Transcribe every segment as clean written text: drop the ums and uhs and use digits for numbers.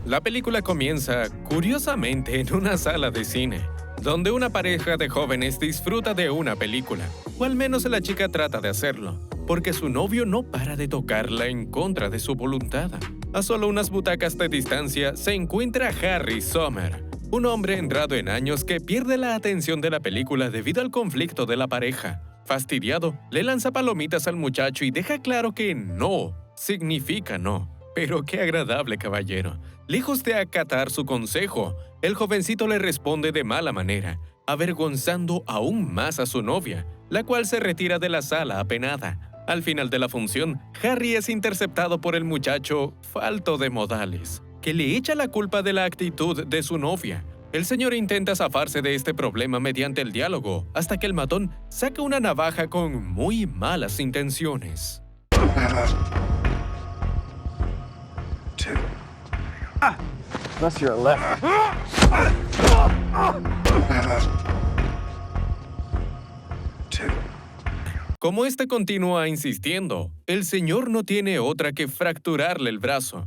La película comienza, curiosamente, en una sala de cine, donde una pareja de jóvenes disfruta de una película, o al menos la chica trata de hacerlo, porque su novio no para de tocarla en contra de su voluntad. A solo unas butacas de distancia se encuentra Harry Sommer, un hombre entrado en años que pierde la atención de la película debido al conflicto de la pareja. Fastidiado, le lanza palomitas al muchacho y deja claro que no significa no. Pero qué agradable caballero. Lejos de acatar su consejo, el jovencito le responde de mala manera, avergonzando aún más a su novia, la cual se retira de la sala apenada. Al final de la función, Harry es interceptado por el muchacho falto de modales, que le echa la culpa de la actitud de su novia. El señor intenta zafarse de este problema mediante el diálogo, hasta que el matón saca una navaja con muy malas intenciones. Unless you're a left. Como este continúa insistiendo, el señor no tiene otra que fracturarle el brazo.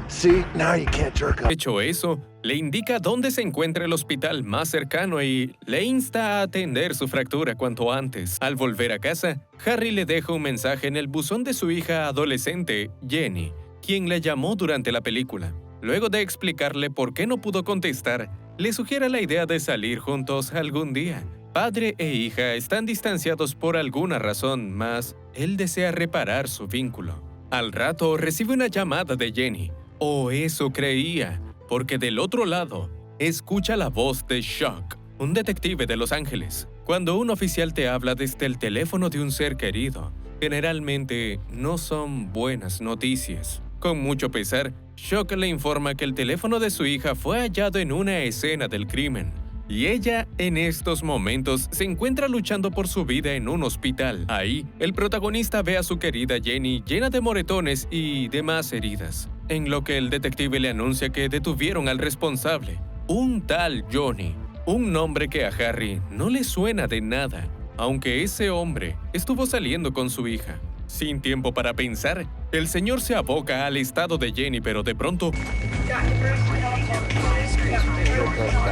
See, now you can't jerk up. Hecho eso, le indica dónde se encuentra el hospital más cercano y le insta a atender su fractura cuanto antes. Al volver a casa, Harry le deja un mensaje en el buzón de su hija adolescente, Jenny, quien le llamó durante la película. Luego de explicarle por qué no pudo contestar, le sugiere la idea de salir juntos algún día. Padre e hija están distanciados por alguna razón, mas él desea reparar su vínculo. Al rato recibe una llamada de Jenny, o eso creía, porque del otro lado escucha la voz de Shock, un detective de Los Ángeles. Cuando un oficial te habla desde el teléfono de un ser querido, generalmente no son buenas noticias. Con mucho pesar, Shock le informa que el teléfono de su hija fue hallado en una escena del crimen, y ella, en estos momentos, se encuentra luchando por su vida en un hospital. Ahí, el protagonista ve a su querida Jenny llena de moretones y demás heridas, en lo que el detective le anuncia que detuvieron al responsable, un tal Johnny, un nombre que a Harry no le suena de nada, aunque ese hombre estuvo saliendo con su hija. Sin tiempo para pensar, el señor se aboca al estado de Jenny, pero de pronto...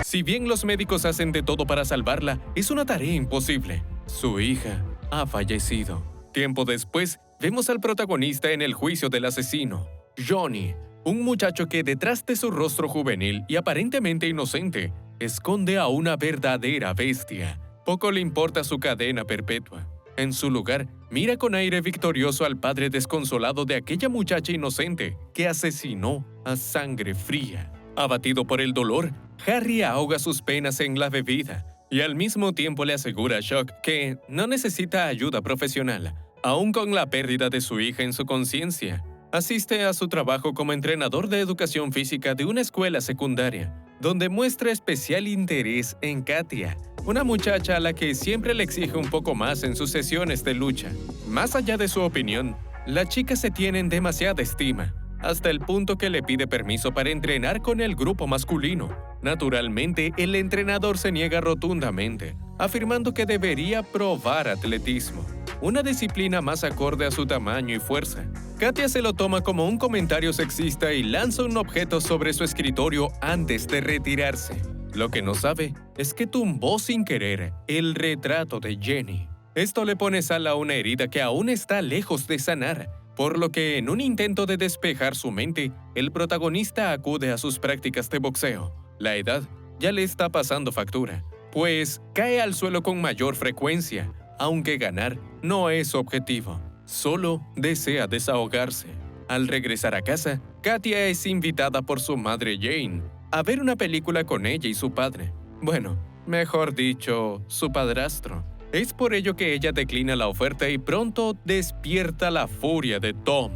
Si bien los médicos hacen de todo para salvarla, es una tarea imposible. Su hija ha fallecido. Tiempo después, vemos al protagonista en el juicio del asesino, Johnny, un muchacho que detrás de su rostro juvenil y aparentemente inocente, esconde a una verdadera bestia. Poco le importa su cadena perpetua. En su lugar, mira con aire victorioso al padre desconsolado de aquella muchacha inocente que asesinó a sangre fría. Abatido por el dolor, Harry ahoga sus penas en la bebida y al mismo tiempo le asegura a Shock que no necesita ayuda profesional, aún con la pérdida de su hija en su conciencia. Asiste a su trabajo como entrenador de educación física de una escuela secundaria, donde muestra especial interés en Katia, una muchacha a la que siempre le exige un poco más en sus sesiones de lucha. Más allá de su opinión, la chica se tiene en demasiada estima, hasta el punto que le pide permiso para entrenar con el grupo masculino. Naturalmente, el entrenador se niega rotundamente, afirmando que debería probar atletismo, una disciplina más acorde a su tamaño y fuerza. Katia se lo toma como un comentario sexista y lanza un objeto sobre su escritorio antes de retirarse. Lo que no sabe es que tumbó sin querer el retrato de Jenny. Esto le pone sal a una herida que aún está lejos de sanar, por lo que en un intento de despejar su mente, el protagonista acude a sus prácticas de boxeo. La edad ya le está pasando factura, pues cae al suelo con mayor frecuencia, aunque ganar no es su objetivo, solo desea desahogarse. Al regresar a casa, Katia es invitada por su madre Jane a ver una película con ella y su padre. Bueno, mejor dicho, su padrastro. Es por ello que ella declina la oferta y pronto despierta la furia de Tom,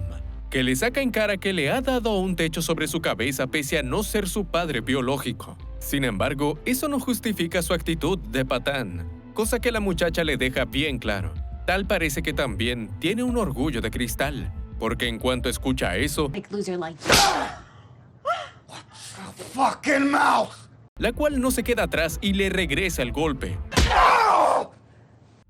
que le saca en cara que le ha dado un techo sobre su cabeza pese a no ser su padre biológico. Sin embargo, eso no justifica su actitud de patán, cosa que la muchacha le deja bien claro. Tal parece que también tiene un orgullo de cristal, porque en cuanto escucha eso, Fucking mouth! la cual no se queda atrás y le regresa el golpe.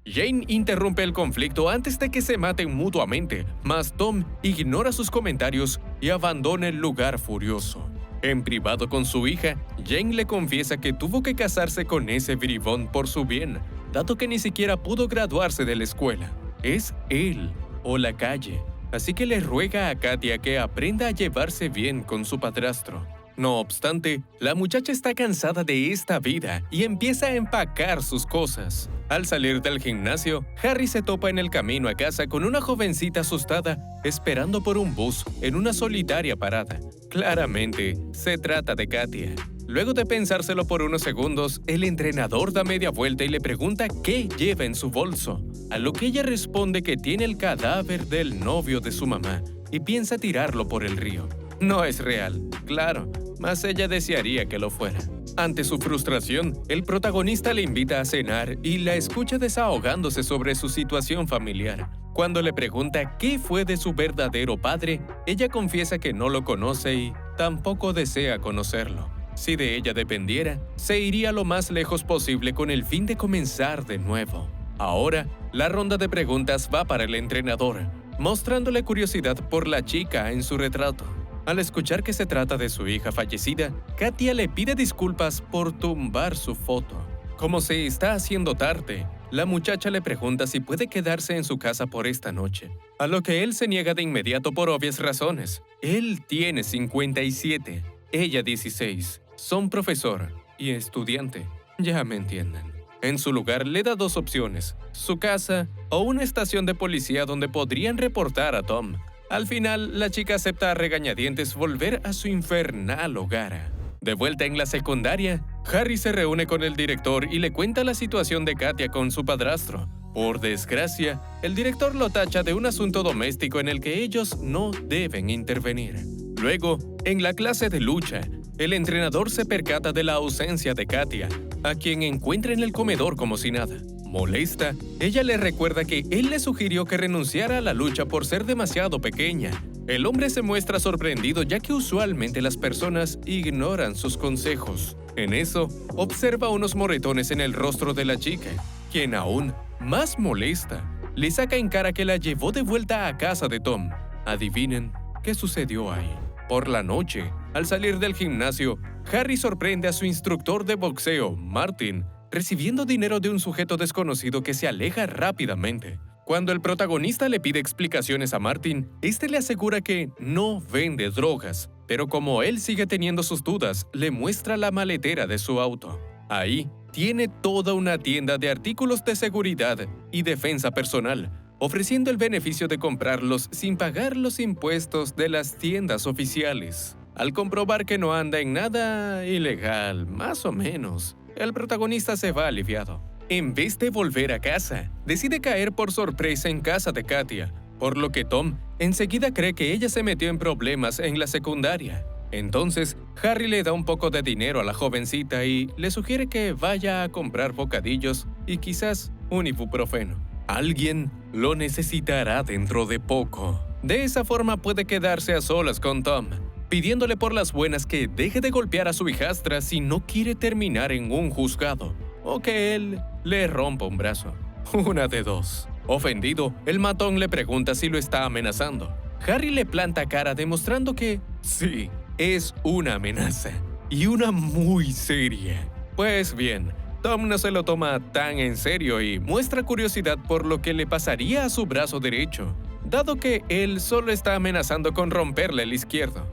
Jane interrumpe el conflicto antes de que se maten mutuamente, mas Tom ignora sus comentarios y abandona el lugar furioso. En privado con su hija, Jane le confiesa que tuvo que casarse con ese bribón por su bien, dado que ni siquiera pudo graduarse de la escuela. Es él o la calle, así que le ruega a Katia que aprenda a llevarse bien con su padrastro. No obstante, la muchacha está cansada de esta vida y empieza a empacar sus cosas. Al salir del gimnasio, Harry se topa en el camino a casa con una jovencita asustada esperando por un bus en una solitaria parada. Claramente, se trata de Katia. Luego de pensárselo por unos segundos, el entrenador da media vuelta y le pregunta qué lleva en su bolso, a lo que ella responde que tiene el cadáver del novio de su mamá y piensa tirarlo por el río. No es real, claro, mas ella desearía que lo fuera. Ante su frustración, el protagonista le invita a cenar y la escucha desahogándose sobre su situación familiar. Cuando le pregunta qué fue de su verdadero padre, ella confiesa que no lo conoce y tampoco desea conocerlo. Si de ella dependiera, se iría lo más lejos posible con el fin de comenzar de nuevo. Ahora, la ronda de preguntas va para el entrenador, mostrándole curiosidad por la chica en su retrato. Al escuchar que se trata de su hija fallecida, Katia le pide disculpas por tumbar su foto. Como se está haciendo tarde, la muchacha le pregunta si puede quedarse en su casa por esta noche, a lo que él se niega de inmediato por obvias razones. Él tiene 57, ella 16, son profesor y estudiante, ya me entienden. En su lugar le da dos opciones, su casa o una estación de policía donde podrían reportar a Tom. Al final, la chica acepta a regañadientes volver a su infernal hogar. De vuelta en la secundaria, Harry se reúne con el director y le cuenta la situación de Katia con su padrastro. Por desgracia, el director lo tacha de un asunto doméstico en el que ellos no deben intervenir. Luego, en la clase de lucha, el entrenador se percata de la ausencia de Katia, a quien encuentra en el comedor como si nada. Molesta, ella le recuerda que él le sugirió que renunciara a la lucha por ser demasiado pequeña. El hombre se muestra sorprendido ya que usualmente las personas ignoran sus consejos. En eso, observa unos moretones en el rostro de la chica, quien aún más molesta, le saca en cara que la llevó de vuelta a casa de Tom. Adivinen qué sucedió ahí. Por la noche, al salir del gimnasio, Harry sorprende a su instructor de boxeo, Martin, recibiendo dinero de un sujeto desconocido que se aleja rápidamente. Cuando el protagonista le pide explicaciones a Martin, este le asegura que no vende drogas, pero como él sigue teniendo sus dudas, le muestra la maletera de su auto. Ahí tiene toda una tienda de artículos de seguridad y defensa personal, ofreciendo el beneficio de comprarlos sin pagar los impuestos de las tiendas oficiales. Al comprobar que no anda en nada ilegal, más o menos, el protagonista se va aliviado. En vez de volver a casa, decide caer por sorpresa en casa de Katia, por lo que Tom enseguida cree que ella se metió en problemas en la secundaria. Entonces, Harry le da un poco de dinero a la jovencita y le sugiere que vaya a comprar bocadillos y quizás un ibuprofeno. Alguien lo necesitará dentro de poco. De esa forma puede quedarse a solas con Tom, pidiéndole por las buenas que deje de golpear a su hijastra si no quiere terminar en un juzgado, o que él le rompa un brazo. Una de dos. Ofendido, el matón le pregunta si lo está amenazando. Harry le planta cara demostrando que sí, es una amenaza, y una muy seria. Pues bien, Tom no se lo toma tan en serio y muestra curiosidad por lo que le pasaría a su brazo derecho, dado que él solo está amenazando con romperle el izquierdo.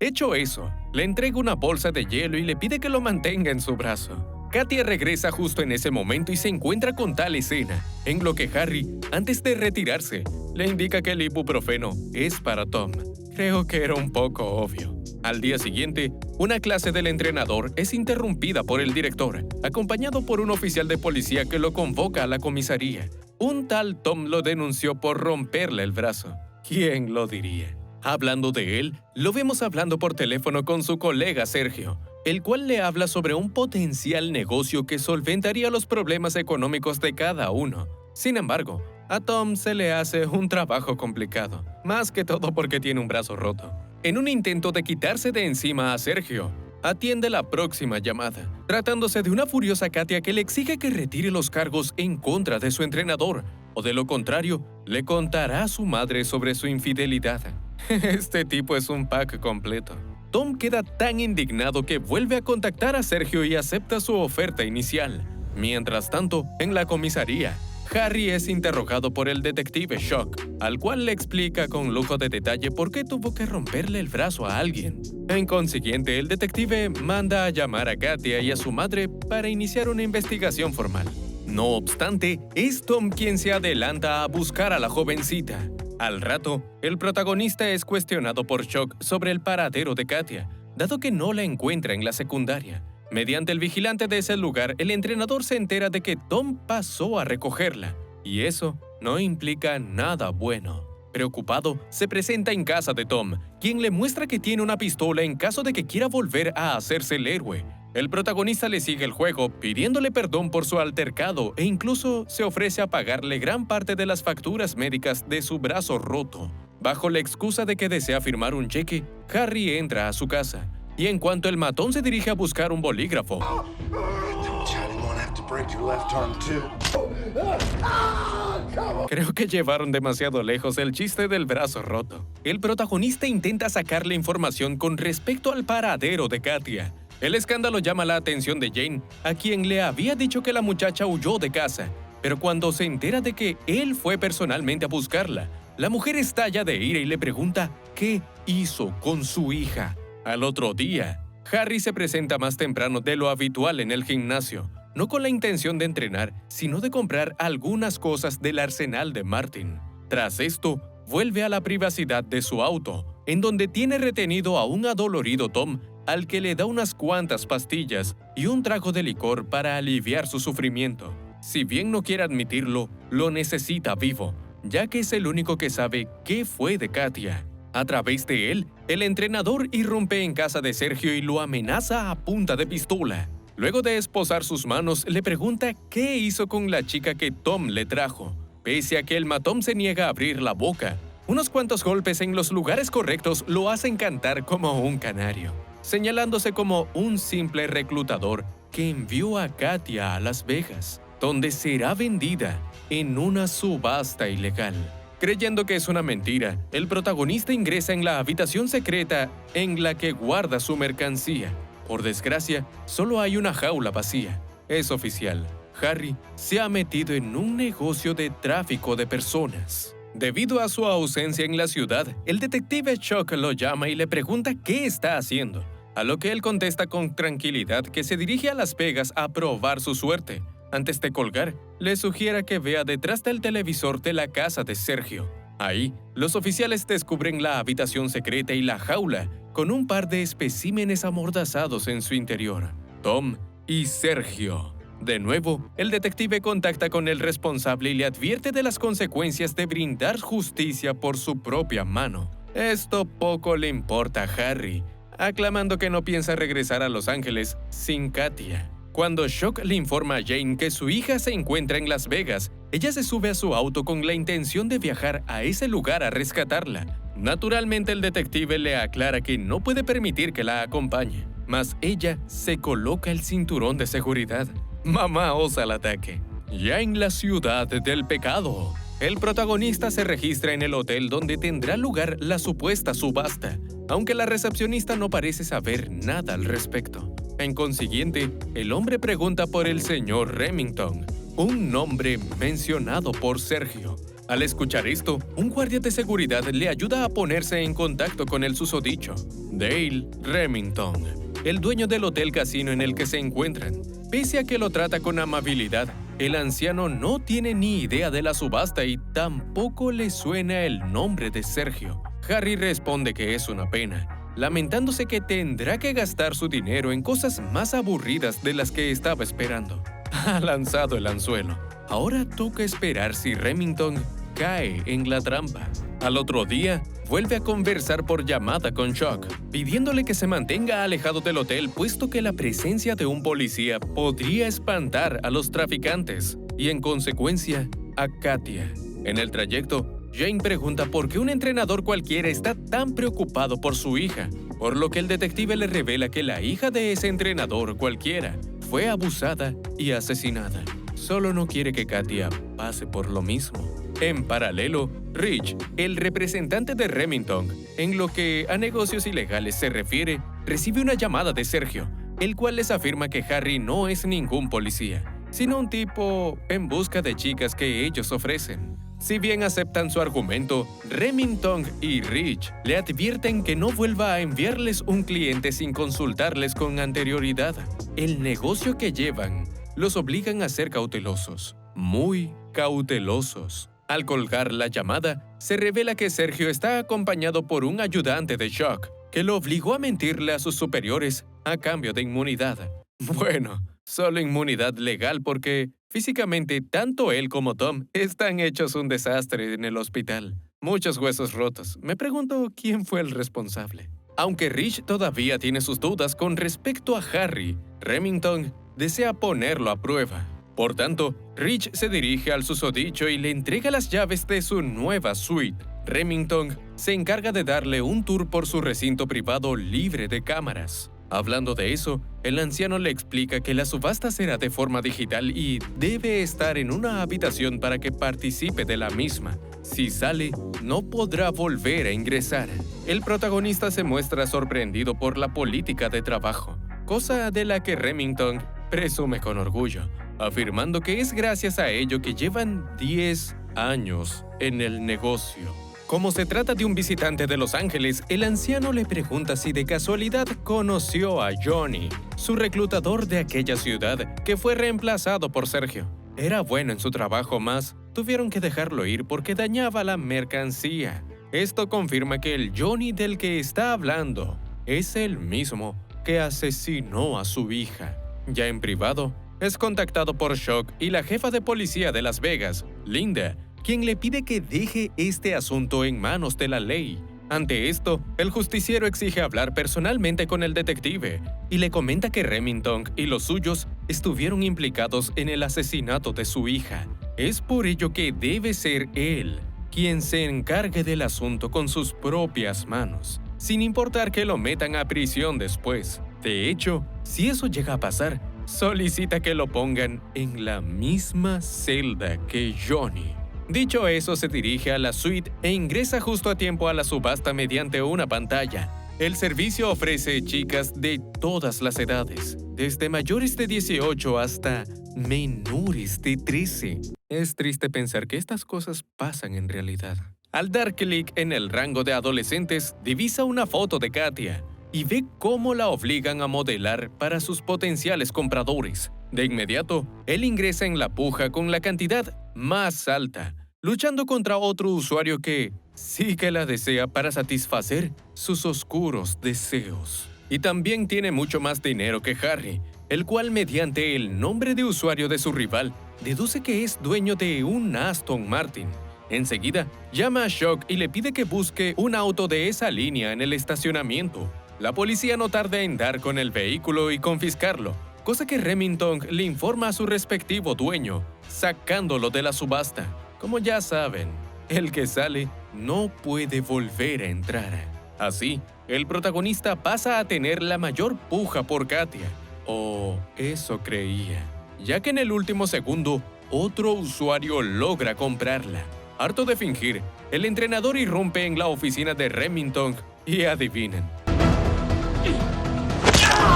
Hecho eso, le entrega una bolsa de hielo y le pide que lo mantenga en su brazo. Katia regresa justo en ese momento y se encuentra con tal escena, en lo que Harry, antes de retirarse, le indica que el ibuprofeno es para Tom. Creo que era un poco obvio. Al día siguiente, una clase del entrenador es interrumpida por el director, acompañado por un oficial de policía que lo convoca a la comisaría. Un tal Tom lo denunció por romperle el brazo. ¿Quién lo diría? Hablando de él, lo vemos hablando por teléfono con su colega Sergio, el cual le habla sobre un potencial negocio que solventaría los problemas económicos de cada uno. Sin embargo, a Tom se le hace un trabajo complicado, más que todo porque tiene un brazo roto. En un intento de quitarse de encima a Sergio, atiende la próxima llamada, tratándose de una furiosa Katia que le exige que retire los cargos en contra de su entrenador, o de lo contrario, le contará a su madre sobre su infidelidad. Este tipo es un pack completo. Tom queda tan indignado que vuelve a contactar a Sergio y acepta su oferta inicial. Mientras tanto, en la comisaría, Harry es interrogado por el detective Shock, al cual le explica con lujo de detalle por qué tuvo que romperle el brazo a alguien. En consiguiente, el detective manda a llamar a Katia y a su madre para iniciar una investigación formal. No obstante, es Tom quien se adelanta a buscar a la jovencita. Al rato, el protagonista es cuestionado por Shock sobre el paradero de Katia, dado que no la encuentra en la secundaria. Mediante el vigilante de ese lugar, el entrenador se entera de que Tom pasó a recogerla, y eso no implica nada bueno. Preocupado, se presenta en casa de Tom, quien le muestra que tiene una pistola en caso de que quiera volver a hacerse el héroe. El protagonista le sigue el juego, pidiéndole perdón por su altercado e incluso se ofrece a pagarle gran parte de las facturas médicas de su brazo roto. Bajo la excusa de que desea firmar un cheque, Harry entra a su casa, y en cuanto el matón se dirige a buscar un bolígrafo, creo que llevaron demasiado lejos el chiste del brazo roto. El protagonista intenta sacarle información con respecto al paradero de Katia. El escándalo llama la atención de Jane, a quien le había dicho que la muchacha huyó de casa, pero cuando se entera de que él fue personalmente a buscarla, la mujer estalla de ira y le pregunta qué hizo con su hija. Al otro día, Harry se presenta más temprano de lo habitual en el gimnasio, no con la intención de entrenar, sino de comprar algunas cosas del arsenal de Martin. Tras esto, vuelve a la privacidad de su auto, en donde tiene retenido a un adolorido Tom, al que le da unas cuantas pastillas y un trago de licor para aliviar su sufrimiento. Si bien no quiere admitirlo, lo necesita vivo, ya que es el único que sabe qué fue de Katia. A través de él, el entrenador irrumpe en casa de Sergio y lo amenaza a punta de pistola. Luego de esposar sus manos, le pregunta qué hizo con la chica que Tom le trajo. Pese a que el matón se niega a abrir la boca, unos cuantos golpes en los lugares correctos lo hacen cantar como un canario, señalándose como un simple reclutador que envió a Katia a Las Vegas, donde será vendida en una subasta ilegal. Creyendo que es una mentira, el protagonista ingresa en la habitación secreta en la que guarda su mercancía. Por desgracia, solo hay una jaula vacía. Es oficial, Harry se ha metido en un negocio de tráfico de personas. Debido a su ausencia en la ciudad, el detective Shock lo llama y le pregunta qué está haciendo, a lo que él contesta con tranquilidad que se dirige a Las Vegas a probar su suerte. Antes de colgar, le sugiere que vea detrás del televisor de la casa de Sergio. Ahí, los oficiales descubren la habitación secreta y la jaula, con un par de especímenes amordazados en su interior: Tom y Sergio. De nuevo, el detective contacta con el responsable y le advierte de las consecuencias de brindar justicia por su propia mano. Esto poco le importa a Harry, aclamando que no piensa regresar a Los Ángeles sin Katia. Cuando Shock le informa a Jane que su hija se encuentra en Las Vegas, ella se sube a su auto con la intención de viajar a ese lugar a rescatarla. Naturalmente, el detective le aclara que no puede permitir que la acompañe, mas ella se coloca el cinturón de seguridad. Mamá osa el ataque. Ya en la ciudad del pecado, el protagonista se registra en el hotel donde tendrá lugar la supuesta subasta, aunque la recepcionista no parece saber nada al respecto. En consiguiente, el hombre pregunta por el señor Remington, un nombre mencionado por Sergio. Al escuchar esto, un guardia de seguridad le ayuda a ponerse en contacto con el susodicho, Dale Remington, el dueño del hotel casino en el que se encuentran. Pese a que lo trata con amabilidad, el anciano no tiene ni idea de la subasta y tampoco le suena el nombre de Sergio. Harry responde que es una pena, lamentándose que tendrá que gastar su dinero en cosas más aburridas de las que estaba esperando. Ha lanzado el anzuelo. Ahora toca esperar si Remington cae en la trampa. Al otro día, vuelve a conversar por llamada con Shock, pidiéndole que se mantenga alejado del hotel, puesto que la presencia de un policía podría espantar a los traficantes y, en consecuencia, a Katia. En el trayecto, Jane pregunta por qué un entrenador cualquiera está tan preocupado por su hija, por lo que el detective le revela que la hija de ese entrenador cualquiera fue abusada y asesinada. Solo no quiere que Katia pase por lo mismo. En paralelo, Rich, el representante de Remington, en lo que a negocios ilegales se refiere, recibe una llamada de Sergio, el cual les afirma que Harry no es ningún policía, sino un tipo en busca de chicas que ellos ofrecen. Si bien aceptan su argumento, Remington y Rich le advierten que no vuelva a enviarles un cliente sin consultarles con anterioridad. El negocio que llevan los obligan a ser cautelosos, muy cautelosos. Al colgar la llamada, se revela que Sergio está acompañado por un ayudante de Shock, que lo obligó a mentirle a sus superiores a cambio de inmunidad. Bueno, solo inmunidad legal porque físicamente tanto él como Tom están hechos un desastre en el hospital. Muchos huesos rotos. Me pregunto quién fue el responsable. Aunque Rich todavía tiene sus dudas con respecto a Harry, Remington desea ponerlo a prueba. Por tanto, Rich se dirige al susodicho y le entrega las llaves de su nueva suite. Remington se encarga de darle un tour por su recinto privado libre de cámaras. Hablando de eso, el anciano le explica que la subasta será de forma digital y debe estar en una habitación para que participe de la misma. Si sale, no podrá volver a ingresar. El protagonista se muestra sorprendido por la política de trabajo, cosa de la que Remington presume con orgullo, afirmando que es gracias a ello que llevan 10 años en el negocio. Como se trata de un visitante de Los Ángeles, el anciano le pregunta si de casualidad conoció a Johnny, su reclutador de aquella ciudad que fue reemplazado por Sergio. Era bueno en su trabajo, mas tuvieron que dejarlo ir porque dañaba la mercancía. Esto confirma que el Johnny del que está hablando es el mismo que asesinó a su hija. Ya en privado, es contactado por Shock y la jefa de policía de Las Vegas, Linda, quien le pide que deje este asunto en manos de la ley. Ante esto, el justiciero exige hablar personalmente con el detective y le comenta que Remington y los suyos estuvieron implicados en el asesinato de su hija. Es por ello que debe ser él quien se encargue del asunto con sus propias manos, sin importar que lo metan a prisión después. De hecho, si eso llega a pasar, solicita que lo pongan en la misma celda que Johnny. Dicho eso, se dirige a la suite e ingresa justo a tiempo a la subasta mediante una pantalla. El servicio ofrece chicas de todas las edades, desde mayores de 18 hasta menores de 13. Es triste pensar que estas cosas pasan en realidad. Al dar clic en el rango de adolescentes, divisa una foto de Katia y ve cómo la obligan a modelar para sus potenciales compradores. De inmediato, él ingresa en la puja con la cantidad más alta, luchando contra otro usuario que sí que la desea para satisfacer sus oscuros deseos. Y también tiene mucho más dinero que Harry, el cual mediante el nombre de usuario de su rival, deduce que es dueño de un Aston Martin. Enseguida, llama a Shock y le pide que busque un auto de esa línea en el estacionamiento. La policía no tarda en dar con el vehículo y confiscarlo, cosa que Remington le informa a su respectivo dueño, sacándolo de la subasta. Como ya saben, el que sale no puede volver a entrar. Así, el protagonista pasa a tener la mayor puja por Katia, o eso creía, ya que en el último segundo, otro usuario logra comprarla. Harto de fingir, el entrenador irrumpe en la oficina de Remington y adivinen.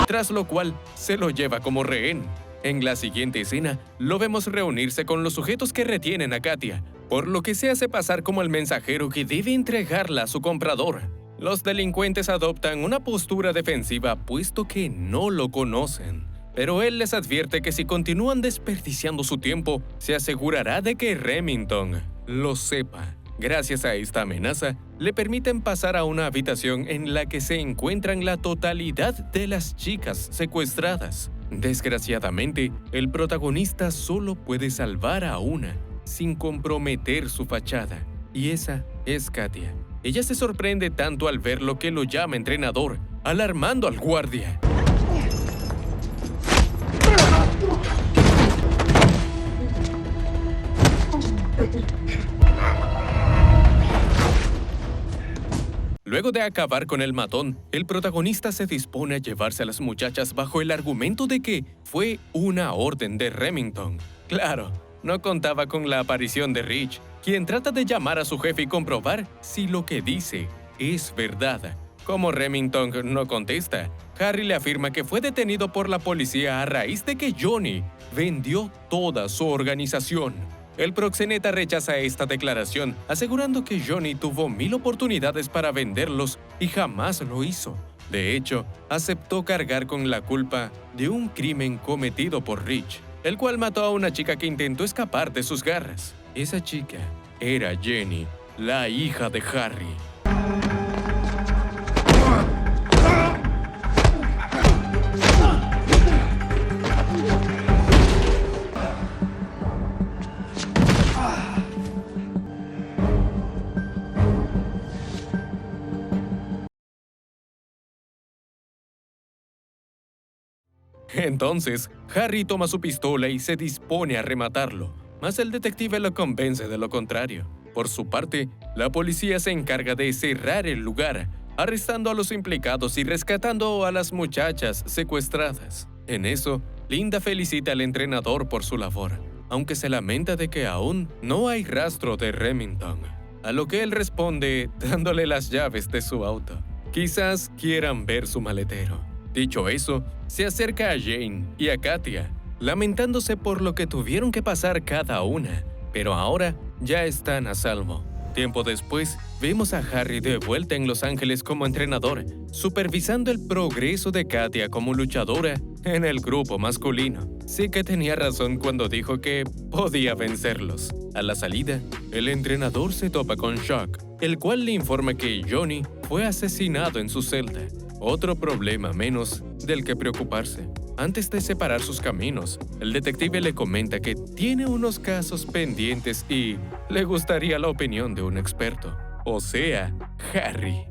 Tras lo cual, se lo lleva como rehén. En la siguiente escena, lo vemos reunirse con los sujetos que retienen a Katia, por lo que se hace pasar como el mensajero que debe entregarla a su comprador. Los delincuentes adoptan una postura defensiva puesto que no lo conocen, pero él les advierte que si continúan desperdiciando su tiempo, se asegurará de que Remington lo sepa. Gracias a esta amenaza, le permiten pasar a una habitación en la que se encuentran la totalidad de las chicas secuestradas. Desgraciadamente, el protagonista solo puede salvar a una, sin comprometer su fachada, y esa es Katia. Ella se sorprende tanto al ver lo que lo llama entrenador, alarmando al guardia. Luego de acabar con el matón, el protagonista se dispone a llevarse a las muchachas bajo el argumento de que fue una orden de Remington. Claro, no contaba con la aparición de Rich, quien trata de llamar a su jefe y comprobar si lo que dice es verdad. Como Remington no contesta, Harry le afirma que fue detenido por la policía a raíz de que Johnny vendió toda su organización. El proxeneta rechaza esta declaración, asegurando que Johnny tuvo 1000 oportunidades para venderlos y jamás lo hizo. De hecho, aceptó cargar con la culpa de un crimen cometido por Rich, el cual mató a una chica que intentó escapar de sus garras. Esa chica era Jenny, la hija de Harry. Entonces, Harry toma su pistola y se dispone a rematarlo, mas el detective lo convence de lo contrario. Por su parte, la policía se encarga de cerrar el lugar, arrestando a los implicados y rescatando a las muchachas secuestradas. En eso, Linda felicita al entrenador por su labor, aunque se lamenta de que aún no hay rastro de Remington, a lo que él responde dándole las llaves de su auto. Quizás quieran ver su maletero. Dicho eso, se acerca a Jane y a Katia, lamentándose por lo que tuvieron que pasar cada una, pero ahora ya están a salvo. Tiempo después, vemos a Harry de vuelta en Los Ángeles como entrenador, supervisando el progreso de Katia como luchadora en el grupo masculino. Sí que tenía razón cuando dijo que podía vencerlos. A la salida, el entrenador se topa con Shock, el cual le informa que Johnny fue asesinado en su celda. Otro problema menos del que preocuparse. Antes de separar sus caminos, el detective le comenta que tiene unos casos pendientes y le gustaría la opinión de un experto, o sea, Harry.